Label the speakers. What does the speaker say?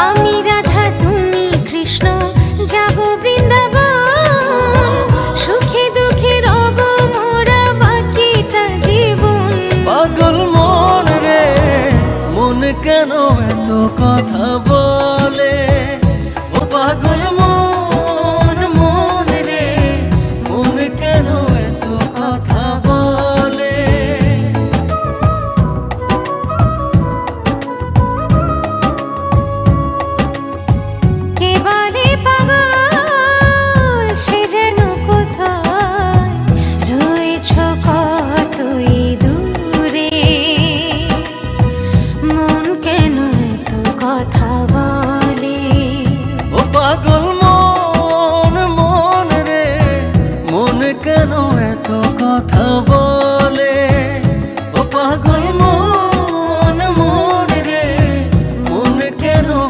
Speaker 1: আমি রাধা তুমি কৃষ্ণ যাব বৃন্দাবন, সুখে দুঃখে রব মোরা বাকিটা জীবন।
Speaker 2: পাগল মন রে মন কেন এত কথা বলে, ও পাগল মন মন রে মন কেন এত কথা বলে।
Speaker 1: কে বলে পাগল সে যেন কোথায় রয়েছ কতই দূরে, মন কেন এত কথা বলে।
Speaker 2: ও পাগল মন মন রে মন কেন এত কথা বলে।